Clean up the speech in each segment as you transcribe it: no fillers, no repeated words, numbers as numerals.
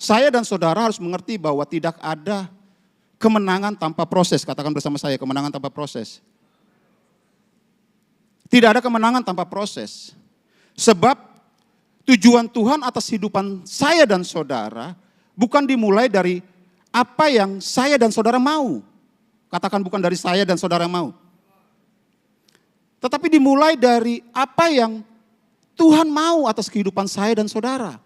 Saya dan saudara harus mengerti bahwa tidak ada kemenangan tanpa proses. Katakan bersama saya, kemenangan tanpa proses. Tidak ada kemenangan tanpa proses. Sebab tujuan Tuhan atas kehidupan saya dan saudara bukan dimulai dari apa yang saya dan saudara mau. Katakan bukan dari saya dan saudara mau. Tetapi dimulai dari apa yang Tuhan mau atas kehidupan saya dan saudara.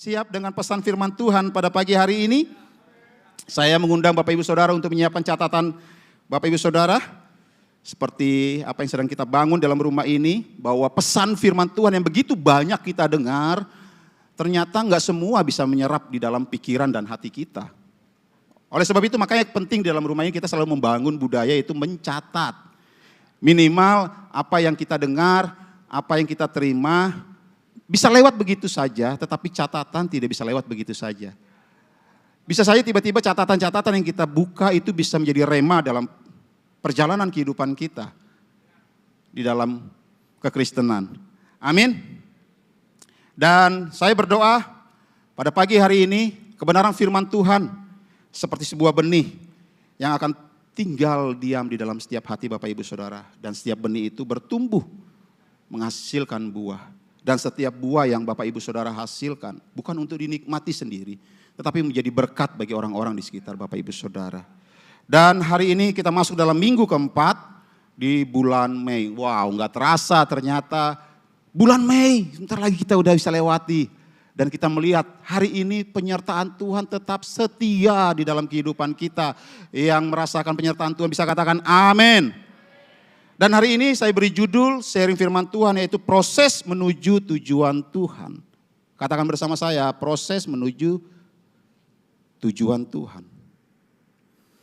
Siap dengan pesan firman Tuhan pada pagi hari ini? Saya mengundang Bapak Ibu Saudara untuk menyiapkan catatan Bapak Ibu Saudara. Seperti apa yang sedang kita bangun dalam rumah ini. Bahwa pesan firman Tuhan yang begitu banyak kita dengar. Ternyata enggak semua bisa menyerap di dalam pikiran dan hati kita. Oleh sebab itu makanya penting di dalam rumah ini kita selalu membangun budaya itu mencatat. Minimal apa yang kita dengar, apa yang kita terima. Bisa lewat begitu saja, tetapi catatan tidak bisa lewat begitu saja. Bisa saja tiba-tiba catatan-catatan yang kita buka itu bisa menjadi rema dalam perjalanan kehidupan kita. Di dalam kekristenan. Amin. Dan saya berdoa pada pagi hari ini kebenaran firman Tuhan seperti sebuah benih yang akan tinggal diam di dalam setiap hati Bapak Ibu Saudara. Dan setiap benih itu bertumbuh menghasilkan buah. Dan setiap buah yang Bapak Ibu Saudara hasilkan bukan untuk dinikmati sendiri. Tetapi menjadi berkat bagi orang-orang di sekitar Bapak Ibu Saudara. Dan hari ini kita masuk dalam minggu keempat di bulan Mei. Wow, gak terasa ternyata bulan Mei. Sebentar lagi kita udah bisa lewati. Dan kita melihat hari ini penyertaan Tuhan tetap setia di dalam kehidupan kita. Yang merasakan penyertaan Tuhan bisa katakan amin. Dan hari ini saya beri judul sharing firman Tuhan yaitu proses menuju tujuan Tuhan. Katakan bersama saya, proses menuju tujuan Tuhan.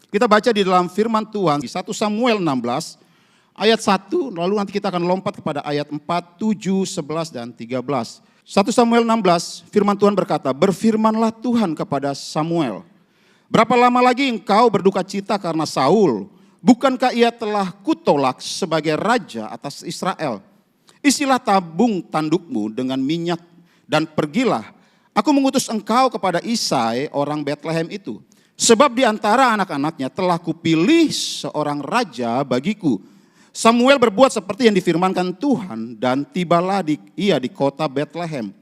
Kita baca di dalam firman Tuhan di 1 Samuel 16 ayat 1 lalu nanti kita akan lompat kepada ayat 4, 7, 11 dan 13. 1 Samuel 16 firman Tuhan berkata, berfirmanlah Tuhan kepada Samuel. Berapa lama lagi engkau berduka cita karena Saul? Bukankah ia telah kutolak sebagai raja atas Israel? Isilah tabung tandukmu dengan minyak dan pergilah. Aku mengutus engkau kepada Isai orang Betlehem itu. Sebab di antara anak-anaknya telah kupilih seorang raja bagiku. Samuel berbuat seperti yang difirmankan Tuhan dan tibalah ia di kota Betlehem.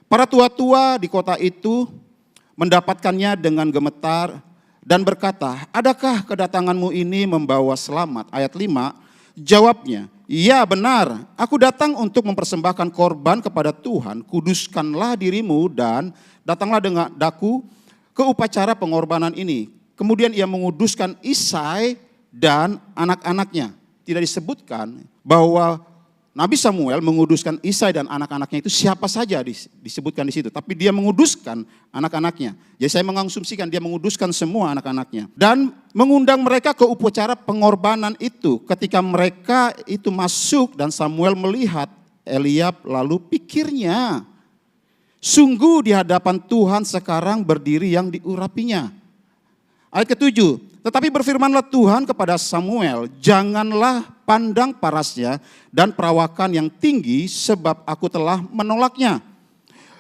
Para tua-tua di kota itu mendapatkannya dengan gemetar dan berkata, adakah kedatanganmu ini membawa selamat? Ayat 5, jawabnya, ya benar, aku datang untuk mempersembahkan korban kepada Tuhan, kuduskanlah dirimu dan datanglah dengan daku ke upacara pengorbanan ini. Kemudian ia menguduskan Isai dan anak-anaknya. Tidak disebutkan bahwa Nabi Samuel menguduskan Isai dan anak-anaknya itu siapa saja disebutkan di situ. Tapi dia menguduskan anak-anaknya. Jadi saya mengasumsikan dia menguduskan semua anak-anaknya. Dan mengundang mereka ke upacara pengorbanan itu. Ketika mereka itu masuk dan Samuel melihat Eliab lalu pikirnya. Sungguh di hadapan Tuhan sekarang berdiri yang diurapinya. Ayat ke-7. Tetapi berfirmanlah Tuhan kepada Samuel, janganlah pandang parasnya dan perawakan yang tinggi, sebab aku telah menolaknya.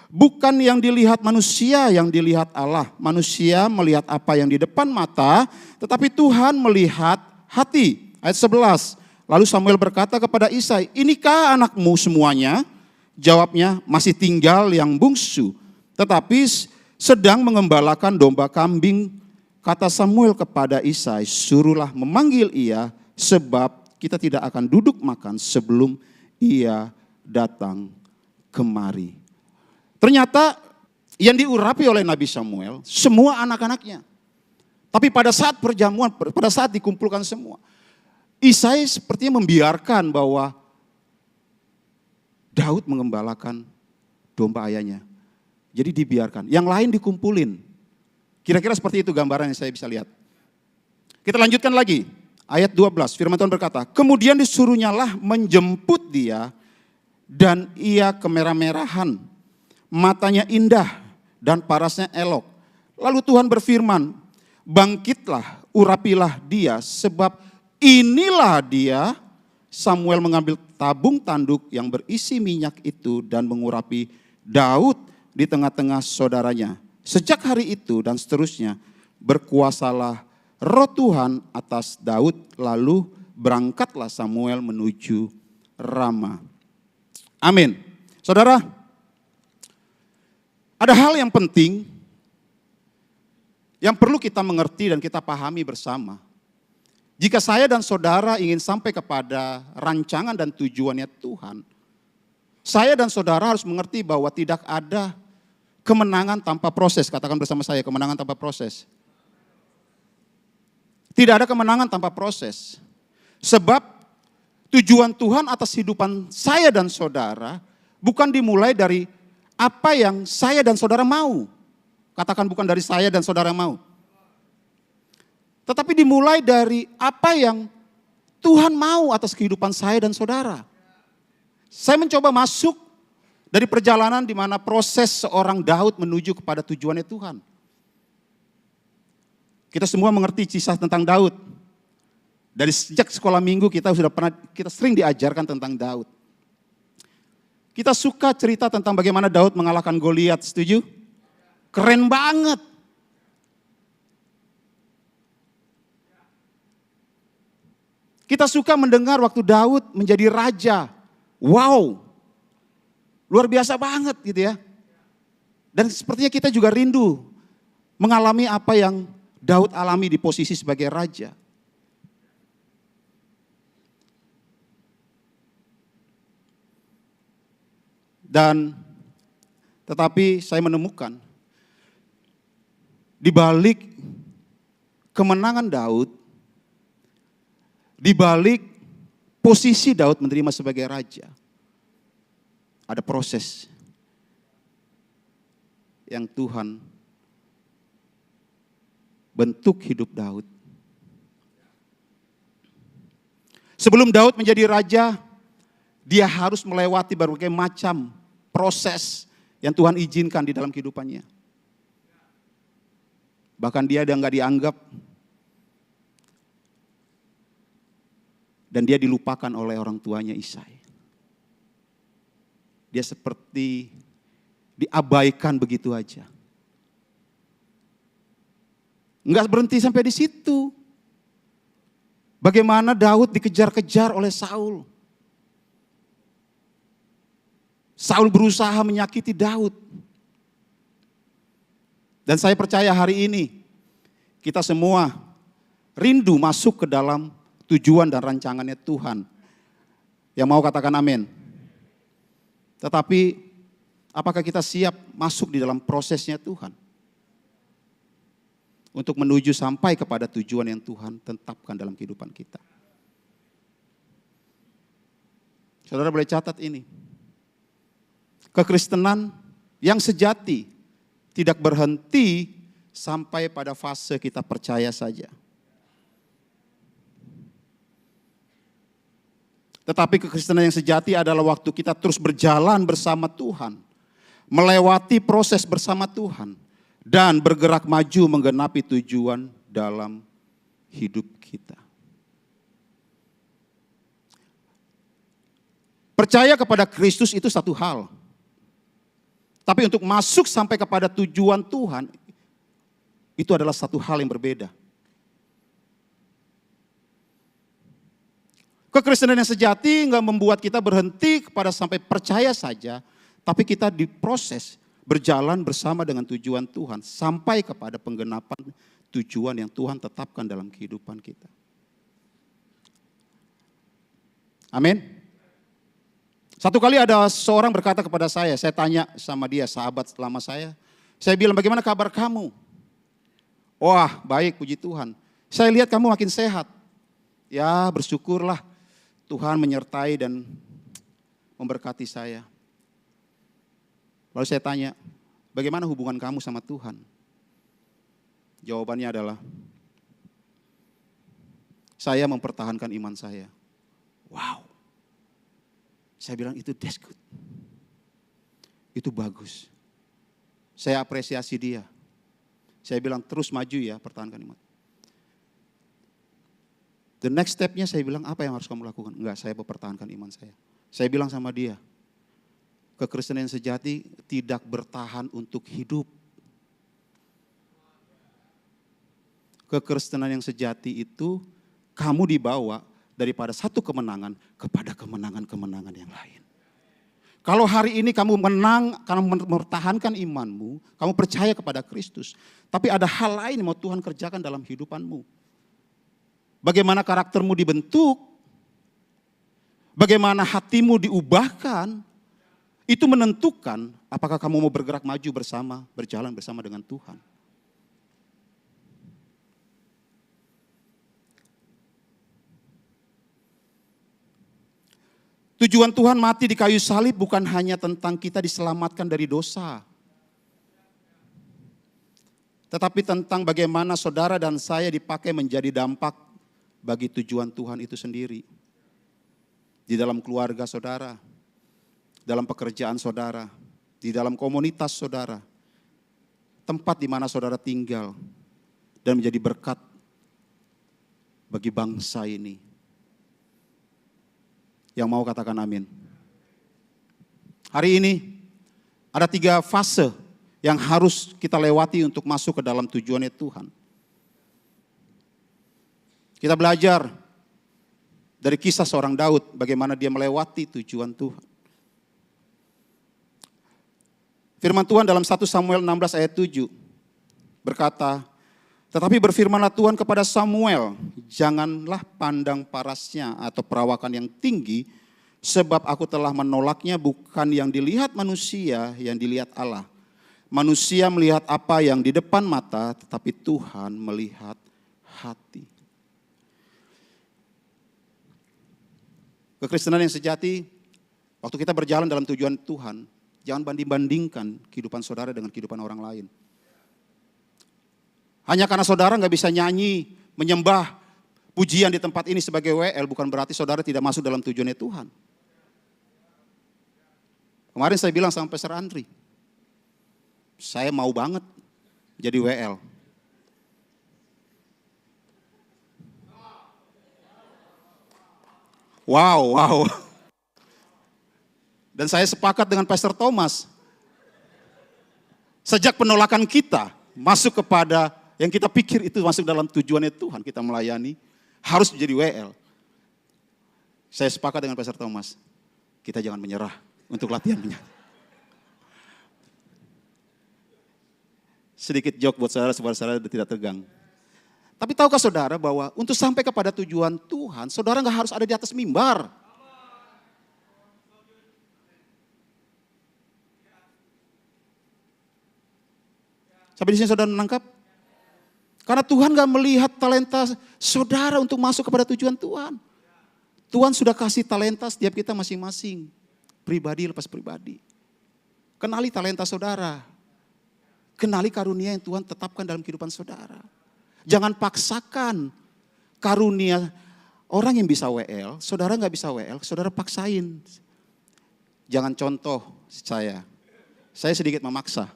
Bukan yang dilihat manusia, yang dilihat Allah. Manusia melihat apa yang di depan mata, tetapi Tuhan melihat hati. Ayat 11. Lalu Samuel berkata kepada Isai, inikah anakmu semuanya? Jawabnya, masih tinggal yang bungsu, tetapi sedang mengembalakan domba kambing. Kata Samuel kepada Isai, suruhlah memanggil ia, sebab kita tidak akan duduk makan sebelum ia datang kemari. Ternyata yang diurapi oleh Nabi Samuel, semua anak-anaknya. Tapi pada saat perjamuan, pada saat dikumpulkan semua, Isai sepertinya membiarkan bahwa Daud mengembalakan domba ayahnya. Jadi dibiarkan, yang lain dikumpulin. Kira-kira seperti itu gambaran yang saya bisa lihat. Kita lanjutkan lagi. Ayat 12, firman Tuhan berkata, kemudian disuruhnyalah menjemput dia dan ia kemerah-merahan. Matanya indah dan parasnya elok. Lalu Tuhan berfirman, bangkitlah, urapilah dia, sebab inilah dia. Samuel mengambil tabung tanduk yang berisi minyak itu dan mengurapi Daud di tengah-tengah saudaranya. Sejak hari itu dan seterusnya berkuasalah roh Tuhan atas Daud, lalu berangkatlah Samuel menuju Rama. Amin. Saudara, ada hal yang penting yang perlu kita mengerti dan kita pahami bersama. Jika saya dan saudara ingin sampai kepada rancangan dan tujuannya Tuhan, saya dan saudara harus mengerti bahwa tidak ada kemenangan tanpa proses. Katakan bersama saya, kemenangan tanpa proses. Tidak ada kemenangan tanpa proses. Sebab tujuan Tuhan atas hidupan saya dan saudara bukan dimulai dari apa yang saya dan saudara mau. Katakan bukan dari saya dan saudara mau. Tetapi dimulai dari apa yang Tuhan mau atas kehidupan saya dan saudara. Saya mencoba masuk dari perjalanan di mana proses seorang Daud menuju kepada tujuannya Tuhan. Kita semua mengerti kisah tentang Daud. Dari sejak sekolah minggu kita sering diajarkan tentang Daud. Kita suka cerita tentang bagaimana Daud mengalahkan Goliat, setuju? Keren banget. Kita suka mendengar waktu Daud menjadi raja. Wow. Luar biasa banget gitu ya. Dan sepertinya kita juga rindu mengalami apa yang Daud alami di posisi sebagai raja. Dan tetapi saya menemukan di balik kemenangan Daud, di balik posisi Daud menerima sebagai raja, ada proses yang Tuhan bentuk hidup Daud. Sebelum Daud menjadi raja, dia harus melewati berbagai macam proses yang Tuhan izinkan di dalam kehidupannya. Bahkan dia nggak dianggap dan dia dilupakan oleh orang tuanya Isai. Dia seperti diabaikan begitu aja. Enggak berhenti sampai di situ. Bagaimana Daud dikejar-kejar oleh Saul. Saul berusaha menyakiti Daud. Dan saya percaya hari ini kita semua rindu masuk ke dalam tujuan dan rancangannya Tuhan. Yang mau katakan amin. Tetapi apakah kita siap masuk di dalam prosesnya Tuhan? Untuk menuju sampai kepada tujuan yang Tuhan tetapkan dalam kehidupan kita. Saudara boleh catat ini. Kekristenan yang sejati tidak berhenti sampai pada fase kita percaya saja. Tetapi kekristenan yang sejati adalah waktu kita terus berjalan bersama Tuhan. Melewati proses bersama Tuhan. Dan bergerak maju menggenapi tujuan dalam hidup kita. Percaya kepada Kristus itu satu hal. Tapi untuk masuk sampai kepada tujuan Tuhan, itu adalah satu hal yang berbeda. Kekristenan yang sejati enggak membuat kita berhenti kepada sampai percaya saja, tapi kita diproses berjalan bersama dengan tujuan Tuhan sampai kepada penggenapan tujuan yang Tuhan tetapkan dalam kehidupan kita. Amin. Satu kali ada seorang berkata kepada saya tanya sama dia, sahabat lama saya bilang, bagaimana kabar kamu? Wah, baik, puji Tuhan. Saya lihat kamu makin sehat. Ya, bersyukurlah. Tuhan menyertai dan memberkati saya. Lalu saya tanya, bagaimana hubungan kamu sama Tuhan? Jawabannya adalah, saya mempertahankan iman saya. Wow. Saya bilang that's good. Itu bagus. Saya apresiasi dia. Saya bilang terus maju ya, pertahankan iman. The next step-nya saya bilang, apa yang harus kamu lakukan? Enggak, saya mempertahankan iman saya. Saya bilang sama dia, kekristenan yang sejati tidak bertahan untuk hidup. Kekristenan yang sejati itu kamu dibawa daripada satu kemenangan kepada kemenangan-kemenangan yang lain. Kalau hari ini kamu menang, kamu mempertahankan imanmu, kamu percaya kepada Kristus. Tapi ada hal lain yang mau Tuhan kerjakan dalam hidupanmu. Bagaimana karaktermu dibentuk, bagaimana hatimu diubahkan, itu menentukan apakah kamu mau bergerak maju bersama, berjalan bersama dengan Tuhan. Tujuan Tuhan mati di kayu salib bukan hanya tentang kita diselamatkan dari dosa. Tetapi tentang bagaimana saudara dan saya dipakai menjadi dampak bagi tujuan Tuhan itu sendiri. Di dalam keluarga saudara, dalam pekerjaan saudara, di dalam komunitas saudara, tempat di mana saudara tinggal, dan menjadi berkat bagi bangsa ini. Yang mau katakan amin. Hari ini ada 3 fase yang harus kita lewati untuk masuk ke dalam tujuannya Tuhan. Kita belajar dari kisah seorang Daud, bagaimana dia melewati tujuan Tuhan. Firman Tuhan dalam 1 Samuel 16 ayat 7 berkata, tetapi berfirmanlah Tuhan kepada Samuel, janganlah pandang parasnya atau perawakan yang tinggi, sebab aku telah menolaknya bukan yang dilihat manusia, yang dilihat Allah. Manusia melihat apa yang di depan mata, tetapi Tuhan melihat hati. Kekristenan yang sejati, waktu kita berjalan dalam tujuan Tuhan, jangan banding-bandingkan kehidupan saudara dengan kehidupan orang lain. Hanya karena saudara nggak bisa nyanyi, menyembah, pujian di tempat ini sebagai WL, bukan berarti saudara tidak masuk dalam tujuannya Tuhan. Kemarin saya bilang sama Pastor Andri, saya mau banget jadi WL. Wow. Dan saya sepakat dengan Pastor Thomas. Sejak penolakan kita masuk kepada yang kita pikir itu masuk dalam tujuannya Tuhan, kita melayani, harus menjadi WL. Saya sepakat dengan Pastor Thomas. Kita jangan menyerah untuk latihannya. Sedikit joke buat saudara supaya saudara tidak tegang. Tapi tahukah saudara bahwa untuk sampai kepada tujuan Tuhan, saudara nggak harus ada di atas mimbar. Sampai di sini saudara menangkap? Karena Tuhan nggak melihat talenta saudara untuk masuk kepada tujuan Tuhan. Tuhan sudah kasih talenta setiap kita masing-masing. Pribadi lepas pribadi. Kenali talenta saudara. Kenali karunia yang Tuhan tetapkan dalam kehidupan saudara. Jangan paksakan karunia orang yang bisa WL, saudara nggak bisa WL, saudara paksain. Jangan contoh saya sedikit memaksa.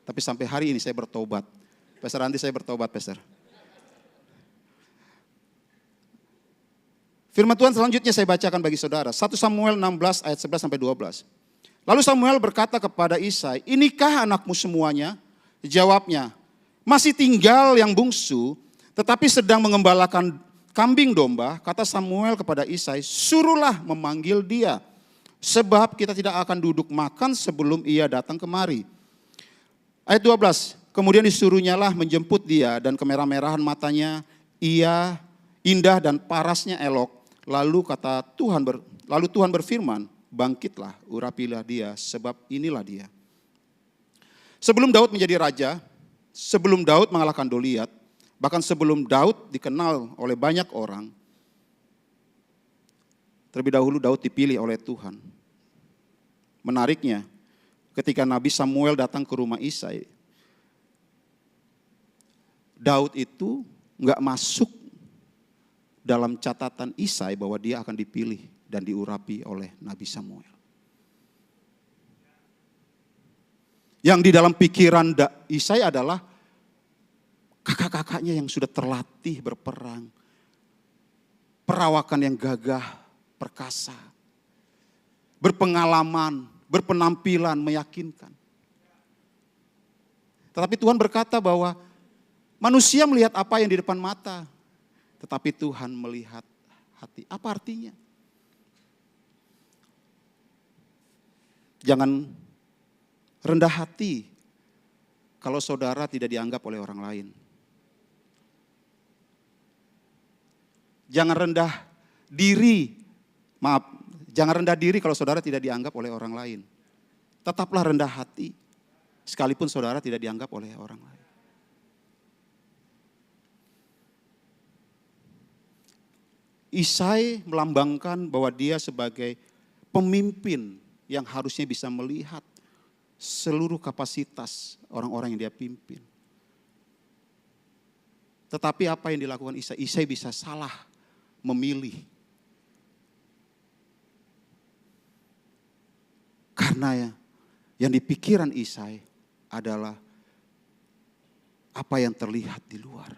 Tapi sampai hari ini saya bertobat. Pastor Andi, saya bertobat, Pastor. Firman Tuhan selanjutnya saya bacakan bagi saudara. 1 Samuel 16 ayat 11 sampai 12. Lalu Samuel berkata kepada Isai, "Inikah anakmu semuanya?" Jawabnya, "Masih tinggal yang bungsu, tetapi sedang mengembalakan kambing domba." Kata Samuel kepada Isai, "Suruhlah memanggil dia, sebab kita tidak akan duduk makan sebelum ia datang kemari." Ayat 12, kemudian disuruhnyalah menjemput dia, dan kemerah-merahan matanya ia indah dan parasnya elok. Lalu Tuhan berfirman, "Bangkitlah, urapilah dia, sebab inilah dia." Sebelum Daud menjadi raja, sebelum Daud mengalahkan Goliat, bahkan sebelum Daud dikenal oleh banyak orang, terlebih dahulu Daud dipilih oleh Tuhan. Menariknya, ketika Nabi Samuel datang ke rumah Isai, Daud itu enggak masuk dalam catatan Isai bahwa dia akan dipilih dan diurapi oleh Nabi Samuel. Yang di dalam pikiran Isai adalah kakak-kakaknya yang sudah terlatih berperang, perawakan yang gagah, perkasa, berpengalaman, berpenampilan, meyakinkan. Tetapi Tuhan berkata bahwa manusia melihat apa yang di depan mata, tetapi Tuhan melihat hati. Apa artinya? Jangan rendah hati kalau saudara tidak dianggap oleh orang lain. Jangan rendah diri kalau saudara tidak dianggap oleh orang lain. Tetaplah rendah hati sekalipun saudara tidak dianggap oleh orang lain. Isai melambangkan bahwa dia sebagai pemimpin yang harusnya bisa melihat seluruh kapasitas orang-orang yang dia pimpin. Tetapi apa yang dilakukan Isai? Isai bisa salah memilih. Karena yang dipikiran Isai adalah apa yang terlihat di luar.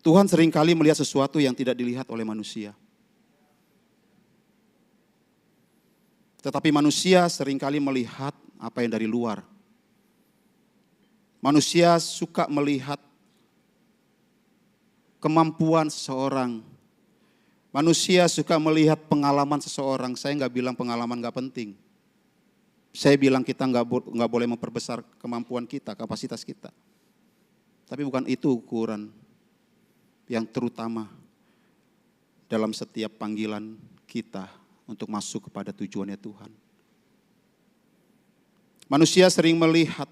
Tuhan seringkali melihat sesuatu yang tidak dilihat oleh manusia. Tetapi manusia seringkali melihat apa yang dari luar. Manusia suka melihat kemampuan seseorang. Manusia suka melihat pengalaman seseorang. Saya nggak bilang pengalaman nggak penting. Saya bilang kita nggak boleh memperbesar kemampuan kita, kapasitas kita. Tapi bukan itu ukuran yang terutama dalam setiap panggilan kita untuk masuk kepada tujuannya Tuhan. Manusia sering melihat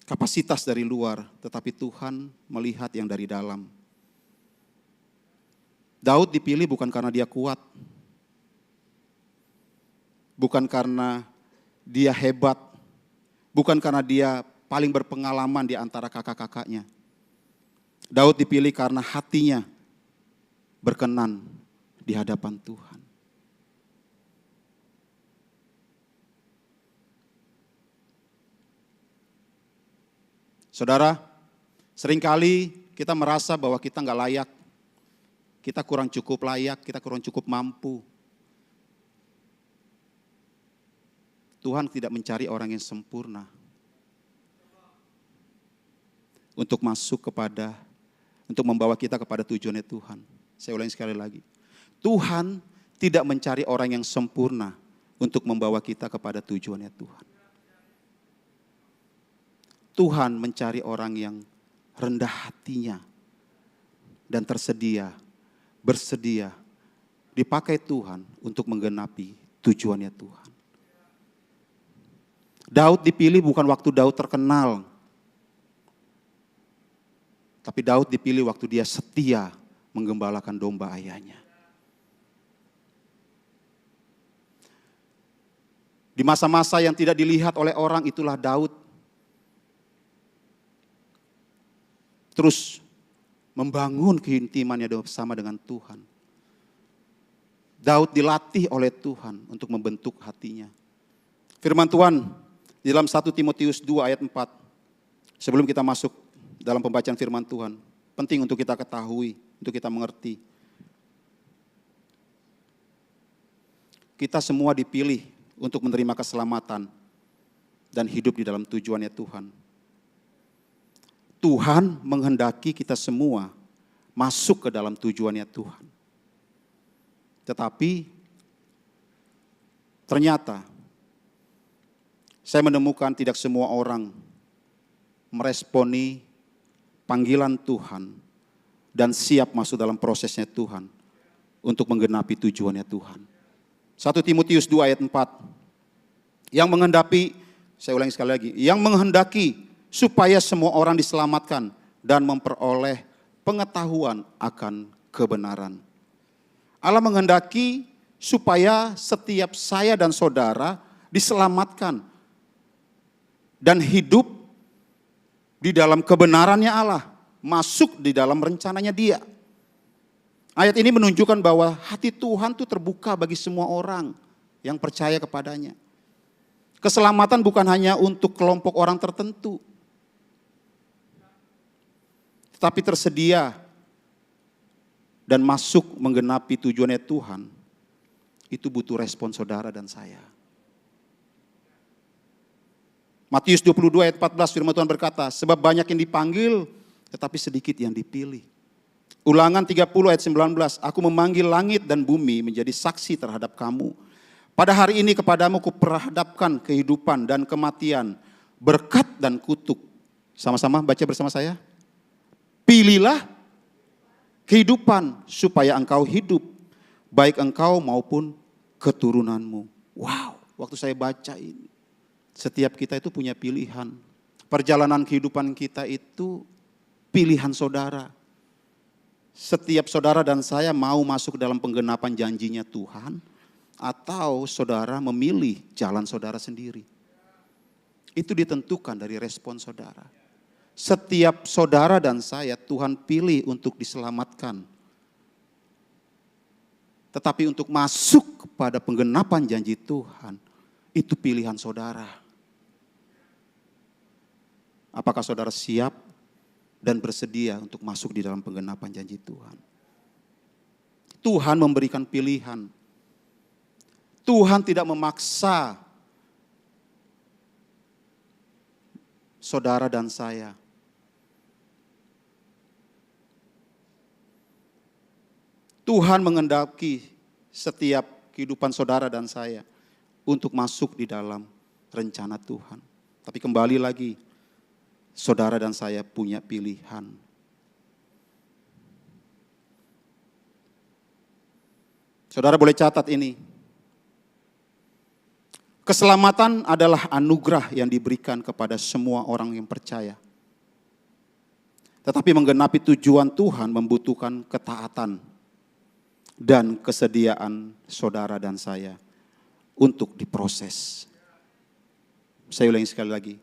kapasitas dari luar, tetapi Tuhan melihat yang dari dalam. Daud dipilih bukan karena dia kuat, bukan karena dia hebat, bukan karena dia paling berpengalaman di antara kakak-kakaknya. Daud dipilih karena hatinya berkenan di hadapan Tuhan. Saudara, seringkali kita merasa bahwa kita nggak layak. Kita kurang cukup layak, kita kurang cukup mampu. Tuhan tidak mencari orang yang sempurna untuk membawa kita kepada tujuannya Tuhan. Saya ulangi sekali lagi. Tuhan tidak mencari orang yang sempurna untuk membawa kita kepada tujuannya Tuhan. Tuhan mencari orang yang rendah hatinya dan bersedia dipakai Tuhan untuk menggenapi tujuannya Tuhan. Daud dipilih bukan waktu Daud terkenal, tapi Daud dipilih waktu dia setia menggembalakan domba ayahnya. Di masa-masa yang tidak dilihat oleh orang, itulah Daud terus membangun keintimannya bersama dengan Tuhan. Daud dilatih oleh Tuhan untuk membentuk hatinya. Firman Tuhan di dalam 1 Timotius 2 ayat 4. Sebelum kita masuk dalam pembacaan firman Tuhan, penting untuk kita ketahui, untuk kita mengerti. Kita semua dipilih untuk menerima keselamatan dan hidup di dalam tujuannya Tuhan. Tuhan menghendaki kita semua masuk ke dalam tujuannya Tuhan. Tetapi ternyata saya menemukan tidak semua orang meresponi panggilan Tuhan dan siap masuk dalam prosesnya Tuhan untuk menggenapi tujuannya Tuhan. 1 Timotius 2 ayat 4. Yang menghendaki, saya ulangi sekali lagi, yang menghendaki supaya semua orang diselamatkan dan memperoleh pengetahuan akan kebenaran. Allah menghendaki supaya setiap saya dan saudara diselamatkan dan hidup di dalam kebenarannya Allah, masuk di dalam rencananya Dia. Ayat ini menunjukkan bahwa hati Tuhan itu terbuka bagi semua orang yang percaya kepadanya. Keselamatan bukan hanya untuk kelompok orang tertentu, tetapi tersedia dan masuk menggenapi tujuannya Tuhan, itu butuh respon saudara dan saya. Matius 22 ayat 14 firman Tuhan berkata, sebab banyak yang dipanggil tetapi sedikit yang dipilih. Ulangan 30 ayat 19, aku memanggil langit dan bumi menjadi saksi terhadap kamu. Pada hari ini kepadamu kuperhadapkan kehidupan dan kematian, berkat dan kutuk. Sama-sama baca bersama saya. Pilihlah kehidupan supaya engkau hidup, baik engkau maupun keturunanmu. Wow, waktu saya baca ini, setiap kita itu punya pilihan. Perjalanan kehidupan kita itu pilihan saudara. Setiap saudara dan saya mau masuk dalam penggenapan janjinya Tuhan, atau saudara memilih jalan saudara sendiri. Itu ditentukan dari respon saudara. Setiap saudara dan saya Tuhan pilih untuk diselamatkan. Tetapi untuk masuk kepada penggenapan janji Tuhan, itu pilihan saudara. Apakah saudara siap dan bersedia untuk masuk di dalam penggenapan janji Tuhan? Tuhan memberikan pilihan. Tuhan tidak memaksa saudara dan saya. Tuhan menghendaki setiap kehidupan saudara dan saya untuk masuk di dalam rencana Tuhan. Tapi kembali lagi, saudara dan saya punya pilihan. Saudara boleh catat ini. Keselamatan adalah anugerah yang diberikan kepada semua orang yang percaya. Tetapi menggenapi tujuan Tuhan membutuhkan ketaatan dan kesediaan saudara dan saya untuk diproses. Saya ulangi sekali lagi.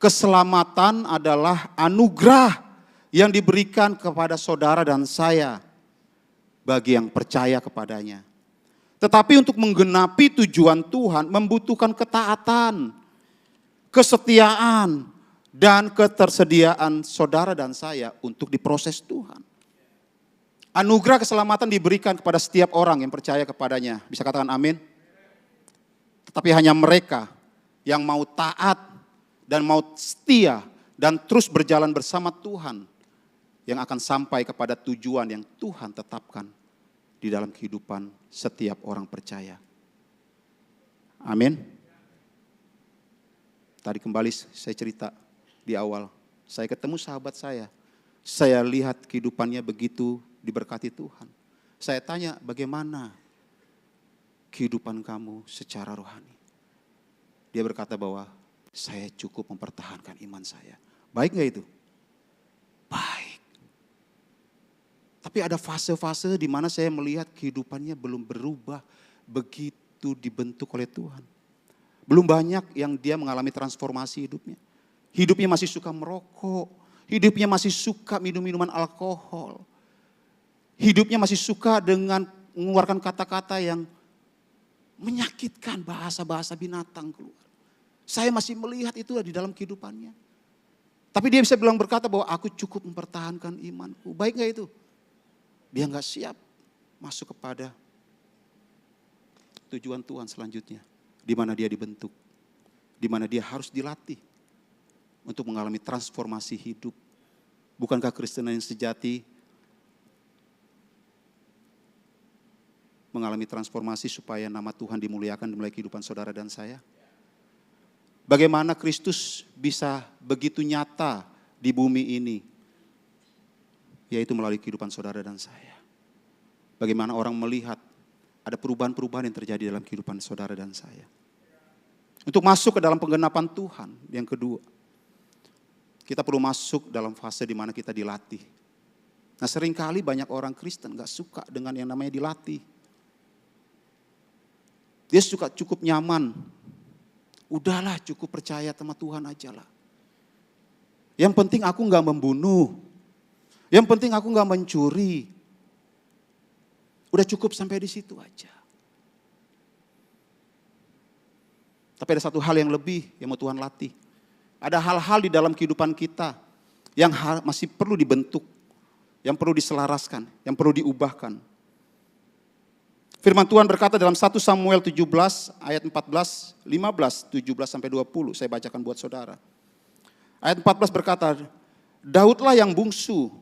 Keselamatan adalah anugerah yang diberikan kepada saudara dan saya bagi yang percaya kepadanya. Tetapi untuk menggenapi tujuan Tuhan membutuhkan ketaatan, kesetiaan, dan ketersediaan saudara dan saya untuk diproses Tuhan. Anugerah keselamatan diberikan kepada setiap orang yang percaya kepadanya. Bisa katakan amin? Tetapi hanya mereka yang mau taat dan mau setia dan terus berjalan bersama Tuhan yang akan sampai kepada tujuan yang Tuhan tetapkan di dalam kehidupan setiap orang percaya. Amin. Tadi kembali saya cerita di awal, saya ketemu sahabat saya lihat kehidupannya begitu diberkati Tuhan. Saya tanya, bagaimana kehidupan kamu secara rohani? Dia berkata bahwa saya cukup mempertahankan iman saya. Baik gak itu? Baik. Tapi ada fase-fase di mana saya melihat kehidupannya belum berubah begitu dibentuk oleh Tuhan. Belum banyak yang dia mengalami transformasi hidupnya. Hidupnya masih suka merokok. Hidupnya masih suka minum minuman alkohol. Hidupnya masih suka dengan mengeluarkan kata-kata yang menyakitkan, bahasa-bahasa binatang keluar. Saya masih melihat itu di dalam kehidupannya. Tapi dia bisa bilang berkata bahwa aku cukup mempertahankan imanku. Baik gak itu? Dia gak siap masuk kepada tujuan Tuhan selanjutnya. Di mana dia dibentuk. Di mana dia harus dilatih untuk mengalami transformasi hidup. Bukankah Kristenan yang sejati mengalami transformasi supaya nama Tuhan dimuliakan di mulai kehidupan saudara dan saya? Bagaimana Kristus bisa begitu nyata di bumi ini? Yaitu melalui kehidupan saudara dan saya. Bagaimana orang melihat ada perubahan-perubahan yang terjadi dalam kehidupan saudara dan saya. Untuk masuk ke dalam penggenapan Tuhan, yang kedua, kita perlu masuk dalam fase di mana kita dilatih. Nah, seringkali banyak orang Kristen gak suka dengan yang namanya dilatih. Dia suka cukup nyaman. Udahlah, cukup percaya sama Tuhan aja lah. Yang penting aku gak membunuh. Yang penting aku gak mencuri. Udah cukup sampai di situ aja. Tapi ada satu hal yang lebih yang mau Tuhan latih. Ada hal-hal di dalam kehidupan kita yang masih perlu dibentuk. Yang perlu diselaraskan, yang perlu diubahkan. Firman Tuhan berkata dalam 1 Samuel 17 ayat 14, 15, 17 sampai 20. Saya bacakan buat saudara. Ayat 14 berkata, Daudlah yang bungsu,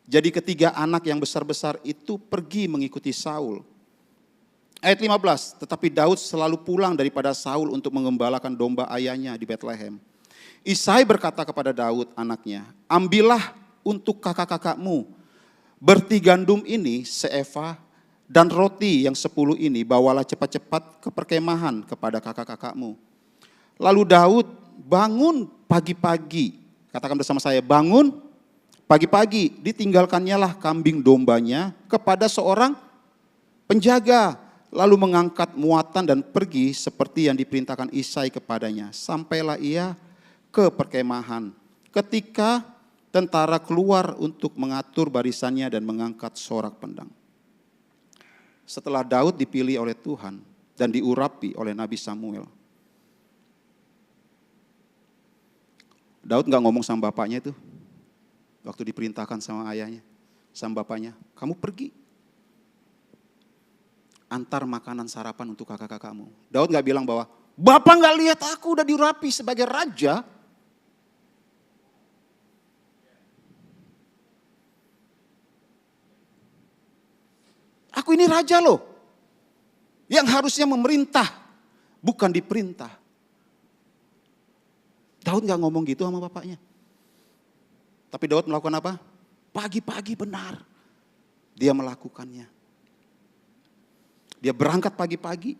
jadi ketiga anak yang besar-besar itu pergi mengikuti Saul. Ayat 15, tetapi Daud selalu pulang daripada Saul untuk mengembalakan domba ayahnya di Bethlehem. Isai berkata kepada Daud anaknya, ambillah untuk kakak-kakakmu berti gandum ini seeva dan roti yang 10 ini bawalah cepat-cepat ke perkemahan kepada kakak-kakakmu. Lalu Daud bangun pagi-pagi, katakan bersama saya, bangun pagi-pagi, ditinggalkannya lah kambing dombanya kepada seorang penjaga. Lalu mengangkat muatan dan pergi seperti yang diperintahkan Isai kepadanya. Sampailah ia ke perkemahan. Ketika tentara keluar untuk mengatur barisannya dan mengangkat sorak pedang. Setelah Daud dipilih oleh Tuhan dan diurapi oleh Nabi Samuel. Daud gak ngomong sama bapaknya itu. Waktu diperintahkan sama ayahnya, sama bapaknya. Kamu pergi. Antar makanan sarapan untuk kakak-kakakmu. Daud gak bilang bahwa, Bapak gak lihat aku udah diurapi sebagai raja. Aku ini raja loh. Yang harusnya memerintah, bukan diperintah. Daud gak ngomong gitu sama bapaknya. Tapi Daud melakukan apa? Pagi-pagi benar. Dia melakukannya. Dia berangkat pagi-pagi.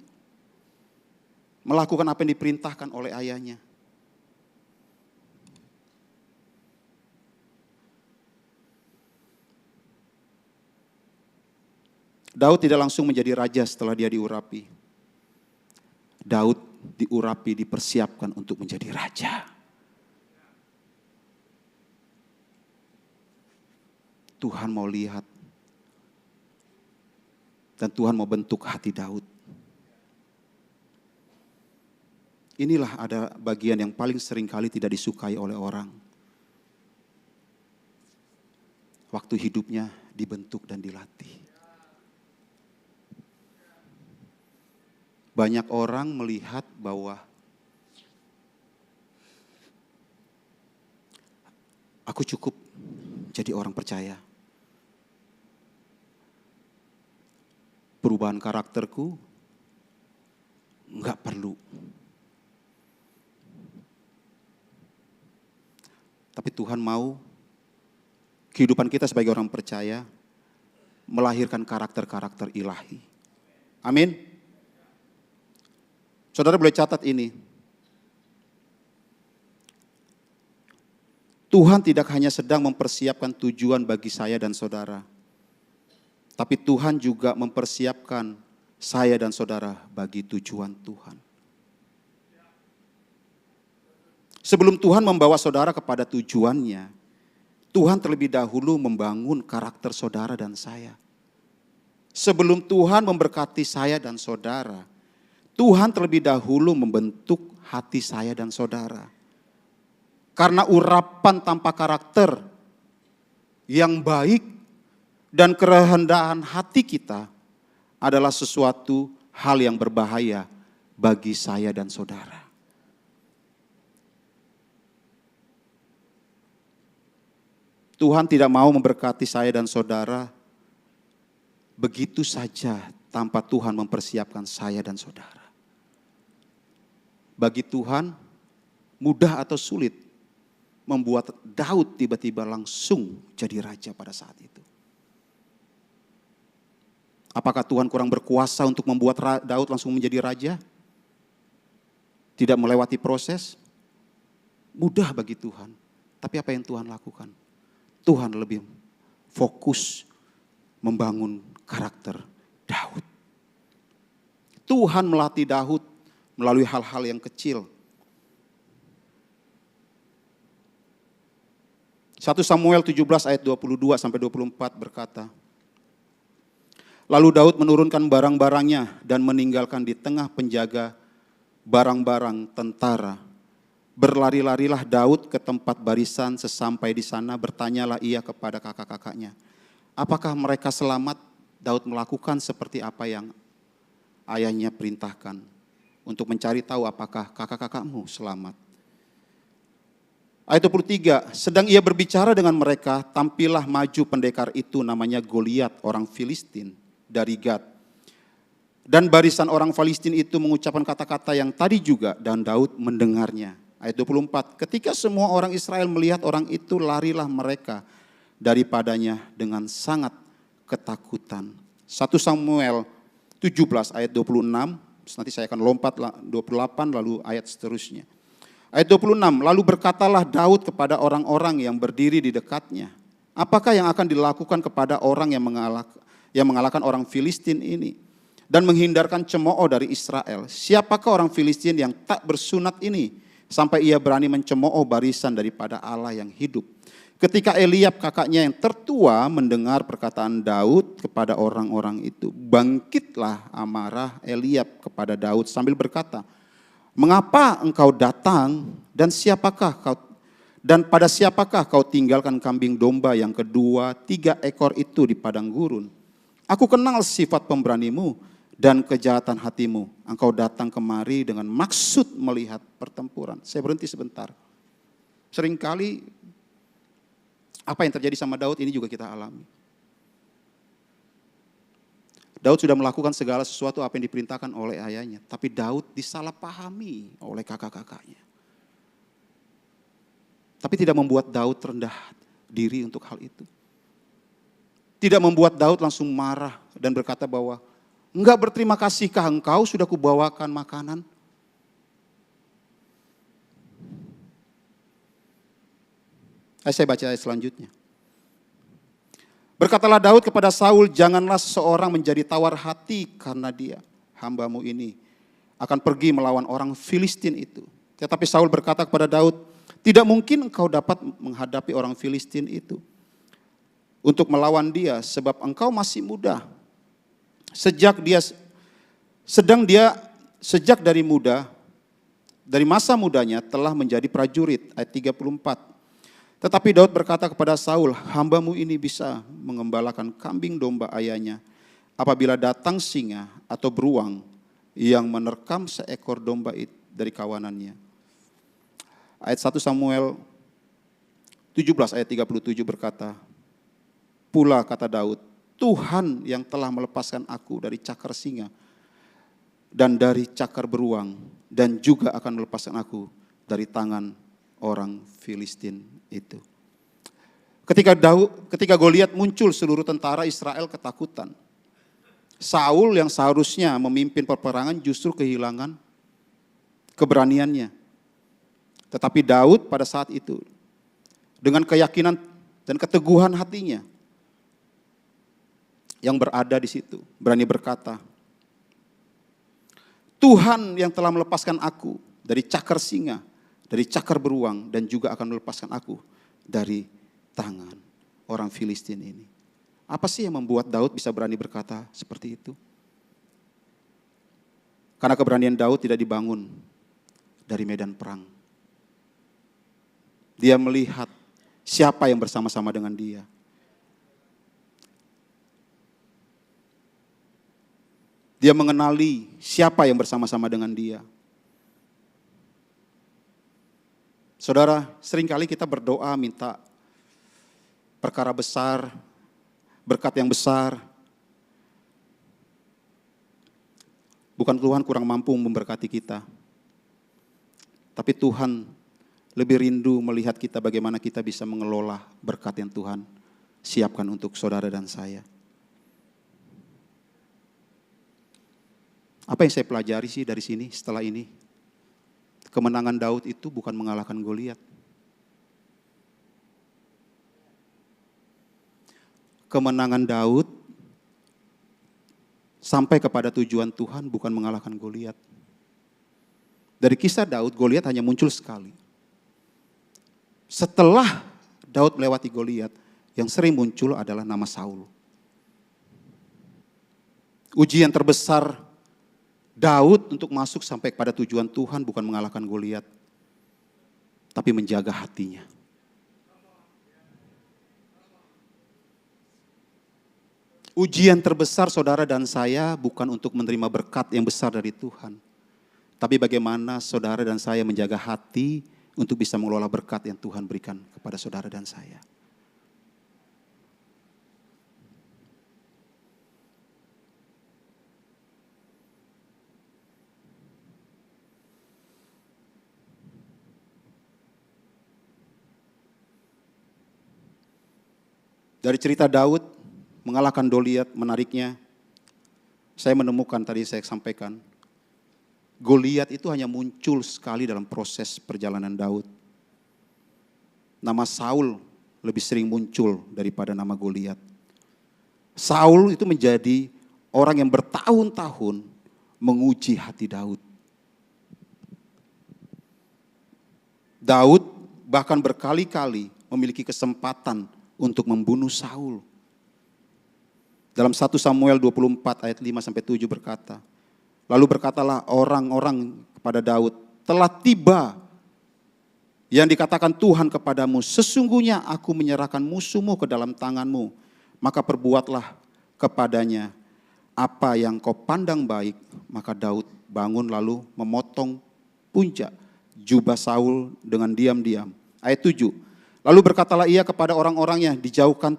Melakukan apa yang diperintahkan oleh ayahnya. Daud tidak langsung menjadi raja setelah dia diurapi. Daud diurapi, dipersiapkan untuk menjadi raja. Tuhan mau lihat. Dan Tuhan mau bentuk hati Daud. Inilah ada bagian yang paling sering kali tidak disukai oleh orang. Waktu hidupnya dibentuk dan dilatih. Banyak orang melihat bahwa aku cukup jadi orang percaya. Perubahan karakterku enggak perlu. Tapi Tuhan mau kehidupan kita sebagai orang percaya melahirkan karakter-karakter ilahi. Amin. Saudara boleh catat ini. Tuhan tidak hanya sedang mempersiapkan tujuan bagi saya dan saudara. Tapi Tuhan juga mempersiapkan saya dan saudara bagi tujuan Tuhan. Sebelum Tuhan membawa saudara kepada tujuannya, Tuhan terlebih dahulu membangun karakter saudara dan saya. Sebelum Tuhan memberkati saya dan saudara, Tuhan terlebih dahulu membentuk hati saya dan saudara. Karena urapan tanpa karakter yang baik dan kerendahan hati kita adalah sesuatu hal yang berbahaya bagi saya dan saudara. Tuhan tidak mau memberkati saya dan saudara begitu saja tanpa Tuhan mempersiapkan saya dan saudara. Bagi Tuhan, mudah atau sulit membuat Daud tiba-tiba langsung jadi raja pada saat itu. Apakah Tuhan kurang berkuasa untuk membuat Daud langsung menjadi raja? Tidak melewati proses? Mudah bagi Tuhan. Tapi apa yang Tuhan lakukan? Tuhan lebih fokus membangun karakter Daud. Tuhan melatih Daud melalui hal-hal yang kecil. 1 Samuel 17 ayat 22 sampai 24 berkata, lalu Daud menurunkan barang-barangnya dan meninggalkan di tengah penjaga barang-barang tentara. Berlari-larilah Daud ke tempat barisan, sesampai di sana bertanyalah ia kepada kakak-kakaknya. Apakah mereka selamat? Daud melakukan seperti apa yang ayahnya perintahkan untuk mencari tahu apakah kakak-kakakmu selamat. Ayat 23, sedang ia berbicara dengan mereka, tampillah maju pendekar itu namanya Goliat, orang Filistin dari Gad. Dan barisan orang Filistin itu mengucapkan kata-kata yang tadi juga dan Daud mendengarnya. Ayat 24, ketika semua orang Israel melihat orang itu, larilah mereka daripadanya dengan sangat ketakutan. 1 Samuel 17 ayat 26, nanti saya akan lompat 28 lalu ayat seterusnya. Ayat 26, lalu berkatalah Daud kepada orang-orang yang berdiri di dekatnya, apakah yang akan dilakukan kepada orang yang mengalahkan orang Filistin ini dan menghindarkan cemooh dari Israel? Siapakah orang Filistin yang tak bersunat ini sampai ia berani mencemooh barisan daripada Allah yang hidup? Ketika Eliab kakaknya yang tertua mendengar perkataan Daud kepada orang-orang itu, bangkitlah amarah Eliab kepada Daud sambil berkata, mengapa engkau datang dan pada siapakah kau tinggalkan kambing domba yang kedua 3 ekor itu di padang gurun? Aku kenal sifat pemberanimu dan kejahatan hatimu. Engkau datang kemari dengan maksud melihat pertempuran. Saya berhenti sebentar. Seringkali apa yang terjadi sama Daud ini juga kita alami. Daud sudah melakukan segala sesuatu apa yang diperintahkan oleh ayahnya. Tapi Daud disalahpahami oleh kakak-kakaknya. Tapi tidak membuat Daud rendah diri untuk hal itu. Tidak membuat Daud langsung marah dan berkata bahwa, enggak berterima kasihkah engkau sudah kubawakan makanan? Saya baca ayat selanjutnya. Berkatalah Daud kepada Saul, janganlah seseorang menjadi tawar hati karena dia, hambamu ini, akan pergi melawan orang Filistin itu. Tetapi Saul berkata kepada Daud, tidak mungkin engkau dapat menghadapi orang Filistin itu untuk melawan dia, sebab engkau masih muda. Sejak dari muda, dari masa mudanya telah menjadi prajurit. Ayat 34. Tetapi Daud berkata kepada Saul, hambamu ini bisa mengembalakan kambing domba ayahnya. Apabila datang singa atau beruang yang menerkam seekor domba dari kawanannya. Ayat 1 Samuel 17 ayat 37 berkata, pula kata Daud, Tuhan yang telah melepaskan aku dari cakar singa dan dari cakar beruang dan juga akan melepaskan aku dari tangan orang Filistin itu. Ketika Goliat muncul, seluruh tentara Israel ketakutan. Saul yang seharusnya memimpin peperangan justru kehilangan keberaniannya. Tetapi Daud pada saat itu dengan keyakinan dan keteguhan hatinya yang berada di situ berani berkata, Tuhan yang telah melepaskan aku dari cakar singa, dari cakar beruang, dan juga akan melepaskan aku dari tangan orang Filistin ini. Apa sih yang membuat Daud bisa berani berkata seperti itu? Karena keberanian Daud tidak dibangun dari medan perang. Dia melihat siapa yang bersama-sama dengan dia. Dia mengenali siapa yang bersama-sama dengan dia. Saudara, seringkali kita berdoa minta perkara besar, berkat yang besar. Bukan Tuhan kurang mampu memberkati kita. Tapi Tuhan lebih rindu melihat kita bagaimana kita bisa mengelola berkat yang Tuhan siapkan untuk saudara dan saya. Apa yang saya pelajari sih dari sini setelah ini? Kemenangan Daud itu bukan mengalahkan Goliat. Kemenangan Daud sampai kepada tujuan Tuhan bukan mengalahkan Goliat. Dari kisah Daud, Goliat hanya muncul sekali. Setelah Daud melewati Goliat, yang sering muncul adalah nama Saul. Ujian terbesar Daud untuk masuk sampai pada tujuan Tuhan bukan mengalahkan Goliat, tapi menjaga hatinya. Ujian terbesar saudara dan saya bukan untuk menerima berkat yang besar dari Tuhan, tapi bagaimana saudara dan saya menjaga hati untuk bisa mengelola berkat yang Tuhan berikan kepada saudara dan saya. Dari cerita Daud mengalahkan Goliat, menariknya saya menemukan tadi saya sampaikan, Goliat itu hanya muncul sekali dalam proses perjalanan Daud. Nama Saul lebih sering muncul daripada nama Goliat. Saul itu menjadi orang yang bertahun-tahun menguji hati Daud. Daud bahkan berkali-kali memiliki kesempatan untuk membunuh Saul. Dalam 1 Samuel 24 ayat 5-7 berkata, lalu berkatalah orang-orang kepada Daud, telah tiba yang dikatakan Tuhan kepadamu, sesungguhnya aku menyerahkan musuhmu ke dalam tanganmu, maka perbuatlah kepadanya apa yang kau pandang baik. Maka Daud bangun lalu memotong puncak jubah Saul dengan diam-diam. Ayat 7, lalu berkatalah ia kepada orang-orangnya, dijauhkan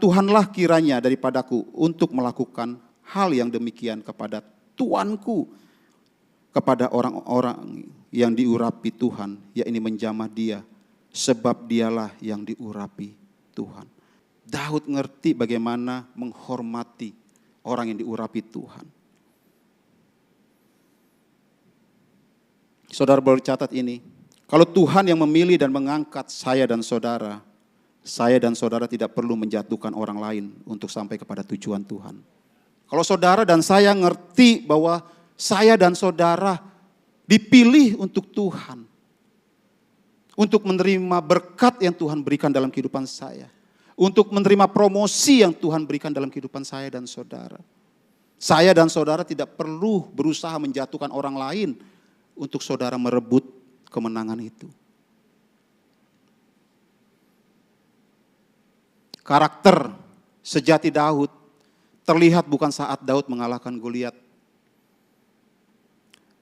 Tuhanlah kiranya daripadaku untuk melakukan hal yang demikian kepada tuanku, kepada orang-orang yang diurapi Tuhan, yakni menjamah dia, sebab dialah yang diurapi Tuhan. Daud ngerti bagaimana menghormati orang yang diurapi Tuhan. Saudara boleh catat ini, kalau Tuhan yang memilih dan mengangkat saya dan saudara tidak perlu menjatuhkan orang lain untuk sampai kepada tujuan Tuhan. Kalau saudara dan saya ngerti bahwa saya dan saudara dipilih untuk Tuhan, untuk menerima berkat yang Tuhan berikan dalam kehidupan saya, untuk menerima promosi yang Tuhan berikan dalam kehidupan saya dan saudara. Saya dan saudara tidak perlu berusaha menjatuhkan orang lain untuk saudara merebut kemenangan itu. Karakter sejati Daud terlihat bukan saat Daud mengalahkan Goliat,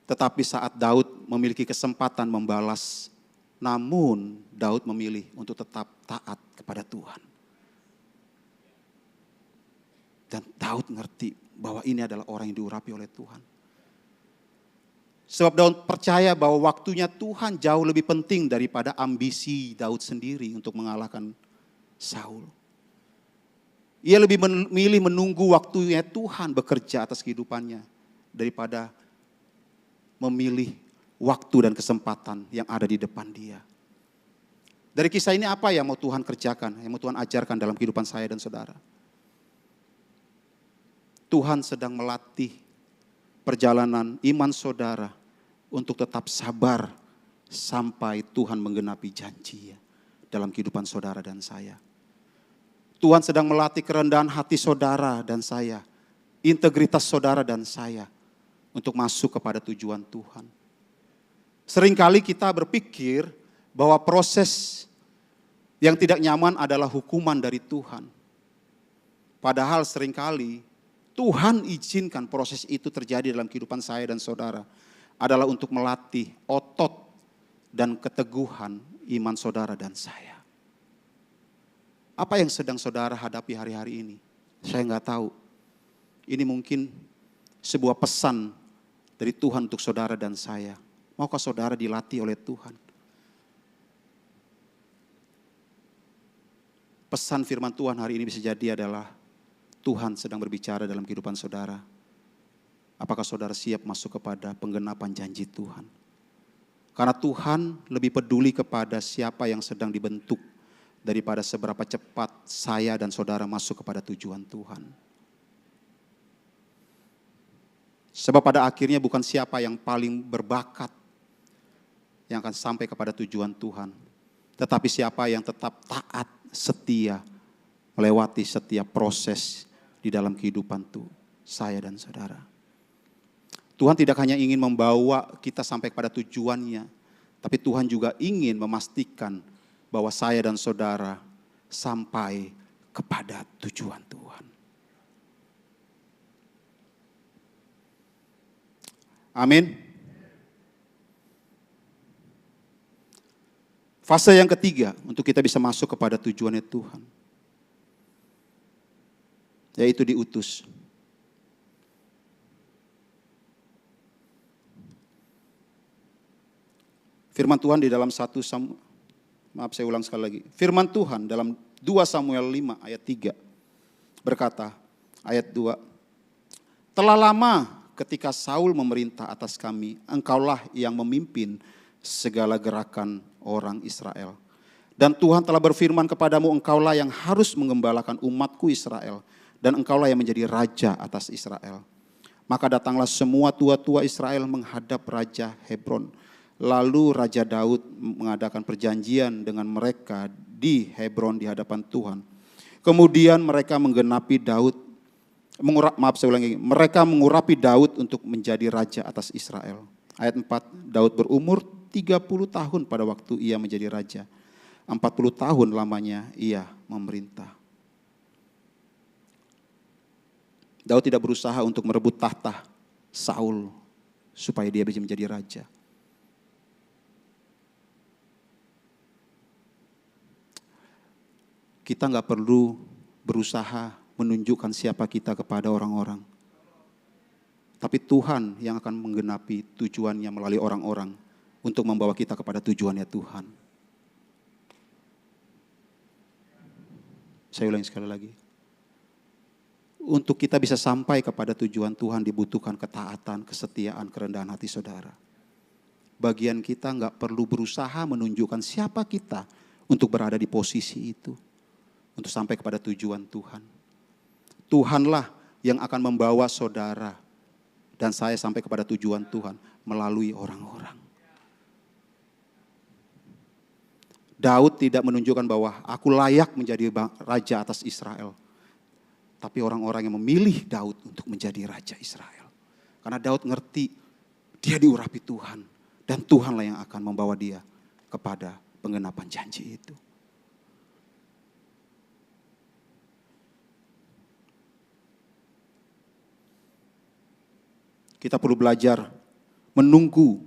tetapi saat Daud memiliki kesempatan membalas, namun Daud memilih untuk tetap taat kepada Tuhan. Dan Daud ngerti bahwa ini adalah orang yang diurapi oleh Tuhan. Sebab Daud percaya bahwa waktunya Tuhan jauh lebih penting daripada ambisi Daud sendiri untuk mengalahkan Saul. Ia lebih memilih menunggu waktunya Tuhan bekerja atas kehidupannya daripada memilih waktu dan kesempatan yang ada di depan dia. Dari kisah ini apa yang mau Tuhan kerjakan, yang mau Tuhan ajarkan dalam kehidupan saya dan saudara? Tuhan sedang melatih perjalanan iman saudara untuk tetap sabar sampai Tuhan menggenapi janji dalam kehidupan saudara dan saya. Tuhan sedang melatih kerendahan hati saudara dan saya, integritas saudara dan saya untuk masuk kepada tujuan Tuhan. Seringkali kita berpikir bahwa proses yang tidak nyaman adalah hukuman dari Tuhan. Padahal seringkali Tuhan izinkan proses itu terjadi dalam kehidupan saya dan saudara adalah untuk melatih otot dan keteguhan iman saudara dan saya. Apa yang sedang saudara hadapi hari-hari ini? Saya nggak tahu. Ini mungkin sebuah pesan dari Tuhan untuk saudara dan saya. Maukah saudara dilatih oleh Tuhan? Pesan firman Tuhan hari ini bisa jadi adalah Tuhan sedang berbicara dalam kehidupan saudara. Apakah saudara siap masuk kepada penggenapan janji Tuhan? Karena Tuhan lebih peduli kepada siapa yang sedang dibentuk daripada seberapa cepat saya dan saudara masuk kepada tujuan Tuhan. Sebab pada akhirnya bukan siapa yang paling berbakat yang akan sampai kepada tujuan Tuhan, tetapi siapa yang tetap taat, setia, melewati setiap proses di dalam kehidupan saya dan saudara. Tuhan tidak hanya ingin membawa kita sampai kepada tujuannya, tapi Tuhan juga ingin memastikan bahwa saya dan saudara sampai kepada tujuan Tuhan. Amin. Fase yang ketiga untuk kita bisa masuk kepada tujuannya Tuhan, yaitu diutus. Firman Tuhan di dalam saya ulang sekali lagi. Firman Tuhan dalam 2 Samuel 5 ayat 3 berkata, ayat 2, telah lama ketika Saul memerintah atas kami, engkaulah yang memimpin segala gerakan orang Israel. Dan Tuhan telah berfirman kepadamu, engkaulah yang harus mengembalakan umatku Israel, dan engkaulah yang menjadi raja atas Israel. Maka datanglah semua tua-tua Israel menghadap Raja Hebron. Lalu Raja Daud mengadakan perjanjian dengan mereka di Hebron di hadapan Tuhan. Kemudian mereka mengurapi Daud untuk menjadi raja atas Israel. Ayat 4, Daud berumur 30 tahun pada waktu ia menjadi raja. 40 tahun lamanya ia memerintah. Daud tidak berusaha untuk merebut tahta Saul supaya dia bisa menjadi raja. Kita nggak perlu berusaha menunjukkan siapa kita kepada orang-orang. Tapi Tuhan yang akan menggenapi tujuannya melalui orang-orang untuk membawa kita kepada tujuannya Tuhan. Saya ulangi sekali lagi. Untuk kita bisa sampai kepada tujuan Tuhan dibutuhkan ketaatan, kesetiaan, kerendahan hati saudara. Bagian kita nggak perlu berusaha menunjukkan siapa kita untuk berada di posisi itu. Untuk sampai kepada tujuan Tuhan. Tuhanlah yang akan membawa saudara dan saya sampai kepada tujuan Tuhan melalui orang-orang. Daud tidak menunjukkan bahwa aku layak menjadi raja atas Israel. Tapi orang-orang yang memilih Daud untuk menjadi raja Israel. Karena Daud ngerti dia diurapi Tuhan. Dan Tuhanlah yang akan membawa dia kepada penggenapan janji itu. Kita perlu belajar menunggu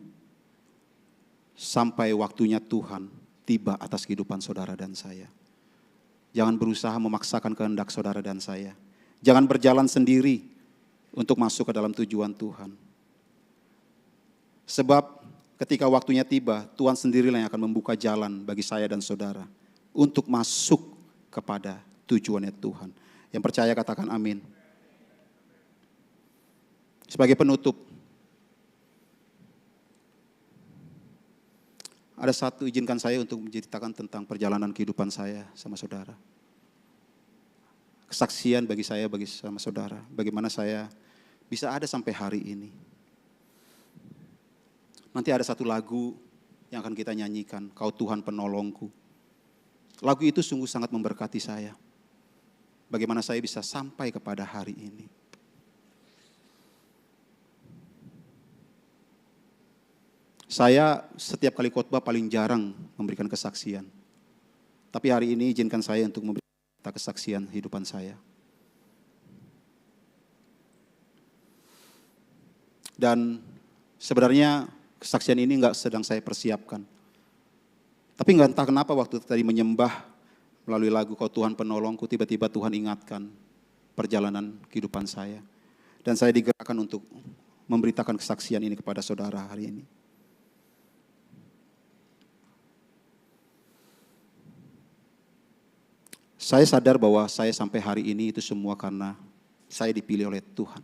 sampai waktunya Tuhan tiba atas kehidupan saudara dan saya. Jangan berusaha memaksakan kehendak saudara dan saya. Jangan berjalan sendiri untuk masuk ke dalam tujuan Tuhan. Sebab ketika waktunya tiba, Tuhan sendirilah yang akan membuka jalan bagi saya dan saudara untuk masuk kepada tujuannya Tuhan. Yang percaya katakan amin. Sebagai penutup, ada satu izinkan saya untuk menceritakan tentang perjalanan kehidupan saya sama saudara. Kesaksian bagi saya, bagi sama saudara, bagaimana saya bisa ada sampai hari ini. Nanti ada satu lagu yang akan kita nyanyikan, Kau Tuhan Penolongku. Lagu itu sungguh sangat memberkati saya. bagaimana saya bisa sampai kepada hari ini. Saya setiap kali khotbah paling jarang memberikan kesaksian. Tapi hari ini izinkan saya untuk memberikan kesaksian kehidupan saya. Dan sebenarnya kesaksian ini enggak sedang saya persiapkan. Tapi enggak entah kenapa waktu tadi menyembah melalui lagu Kau Tuhan Penolongku, tiba-tiba Tuhan ingatkan perjalanan kehidupan saya. Dan saya digerakkan untuk memberitakan kesaksian ini kepada saudara hari ini. Saya sadar bahwa saya sampai hari ini itu semua karena saya dipilih oleh Tuhan.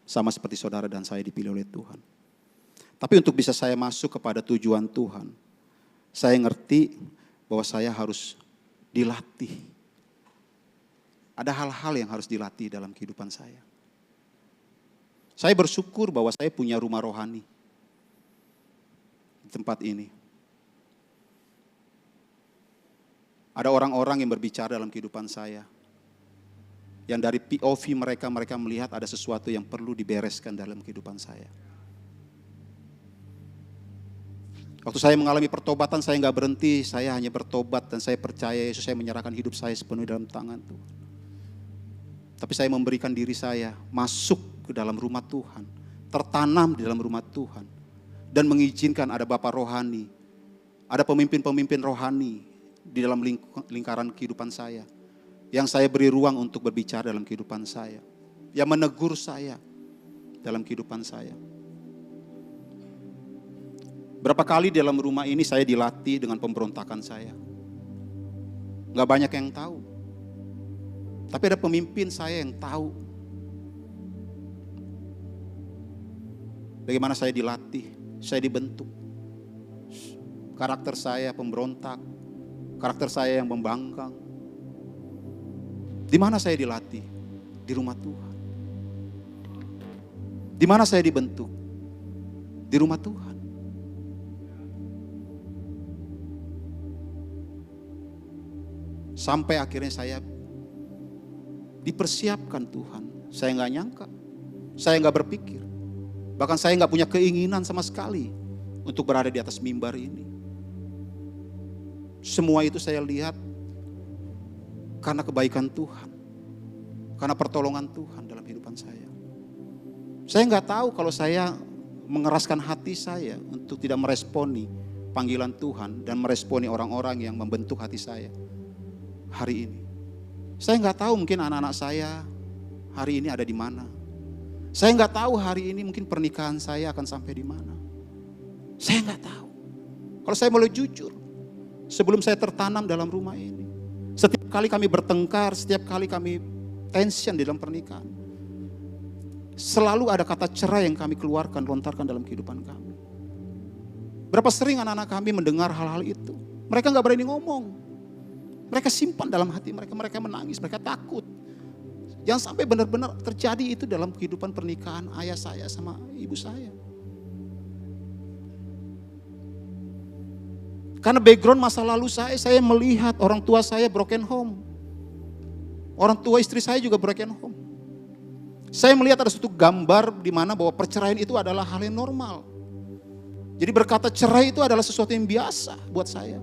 Sama seperti saudara dan saya dipilih oleh Tuhan. Tapi untuk bisa saya masuk kepada tujuan Tuhan, saya ngerti bahwa saya harus dilatih. Ada hal-hal yang harus dilatih dalam kehidupan saya. Saya bersyukur bahwa saya punya rumah rohani di tempat ini. Ada orang-orang yang berbicara dalam kehidupan saya. Yang dari POV mereka melihat ada sesuatu yang perlu dibereskan dalam kehidupan saya. Waktu saya mengalami pertobatan, saya enggak berhenti. Saya hanya bertobat dan saya percaya Yesus, saya menyerahkan hidup saya sepenuhnya dalam tangan Tuhan. Tapi saya memberikan diri saya masuk ke dalam rumah Tuhan. Tertanam di dalam rumah Tuhan. Dan mengizinkan ada Bapak rohani. Ada pemimpin-pemimpin rohani di dalam lingkaran kehidupan saya. Yang saya beri ruang untuk berbicara dalam kehidupan saya. Yang menegur saya dalam kehidupan saya. Berapa kali dalam rumah ini saya dilatih dengan pemberontakan saya. Gak banyak yang tahu. Tapi ada pemimpin saya yang tahu. Bagaimana saya dilatih, saya dibentuk. Karakter saya pemberontak. Karakter saya yang membangkang. Di mana saya dilatih? Di rumah Tuhan. Di mana saya dibentuk? Di rumah Tuhan. Sampai akhirnya saya dipersiapkan Tuhan. Saya nggak nyangka. Saya nggak berpikir. Bahkan saya nggak punya keinginan sama sekali untuk berada di atas mimbar ini. Semua itu saya lihat karena kebaikan Tuhan. Karena pertolongan Tuhan dalam kehidupan saya. Saya nggak tahu kalau saya mengeraskan hati saya untuk tidak meresponi panggilan Tuhan dan meresponi orang-orang yang membentuk hati saya hari ini. Saya nggak tahu mungkin anak-anak saya hari ini ada di mana. Saya nggak tahu hari ini mungkin pernikahan saya akan sampai di mana. Saya nggak tahu. Kalau saya boleh jujur, sebelum saya tertanam dalam rumah ini, setiap kali kami bertengkar, setiap kali kami tension di dalam pernikahan, selalu ada kata cerai yang kami keluarkan, lontarkan dalam kehidupan kami. Berapa sering anak-anak kami mendengar hal-hal itu. Mereka gak berani ngomong. Mereka simpan dalam hati mereka, mereka menangis, mereka takut. Jangan sampai benar-benar terjadi itu dalam kehidupan pernikahan ayah saya sama ibu saya. Karena background masa lalu saya melihat orang tua saya broken home. Orang tua istri saya juga broken home. Saya melihat ada suatu gambar di mana bahwa perceraian itu adalah hal yang normal. Jadi berkata cerai itu adalah sesuatu yang biasa buat saya.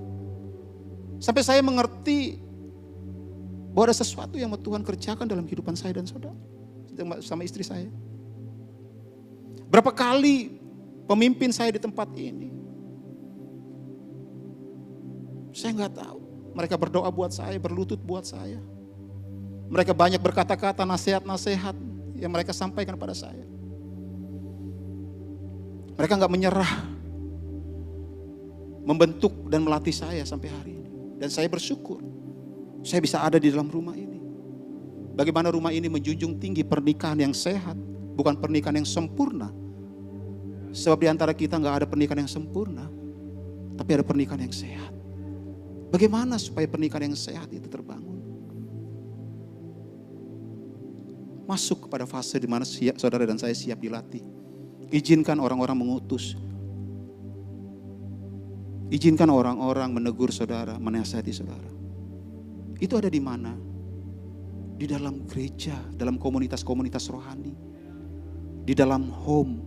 Sampai saya mengerti bahwa ada sesuatu yang Tuhan kerjakan dalam kehidupan saya dan saudara. Sama istri saya. Berapa kali pemimpin saya di tempat ini, saya nggak tahu. Mereka berdoa buat saya, berlutut buat saya. Mereka banyak berkata-kata nasihat-nasihat yang mereka sampaikan pada saya. Mereka nggak menyerah, membentuk dan melatih saya sampai hari ini. Dan saya bersyukur, saya bisa ada di dalam rumah ini. Bagaimana rumah ini menjunjung tinggi pernikahan yang sehat, bukan pernikahan yang sempurna. Sebab di antara kita nggak ada pernikahan yang sempurna, tapi ada pernikahan yang sehat. Bagaimana supaya pernikahan yang sehat itu terbangun? Masuk kepada fase di mana saudara dan saya siap dilatih. Izinkan orang-orang mengutus. Izinkan orang-orang menegur saudara, menasihati saudara. Itu ada di mana? Di di dalam gereja, dalam komunitas-komunitas rohani, di dalam home.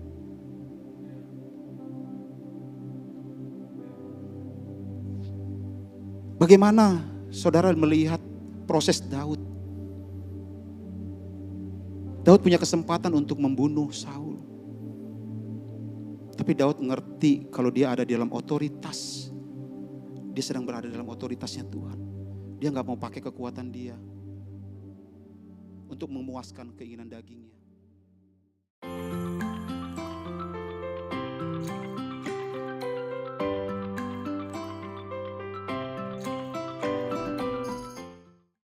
Bagaimana saudara melihat proses Daud? Daud punya kesempatan untuk membunuh Saul. Tapi Daud ngerti kalau dia ada di dalam otoritas. Dia sedang berada dalam otoritasnya Tuhan. Dia gak mau pakai kekuatan dia untuk memuaskan keinginan dagingnya.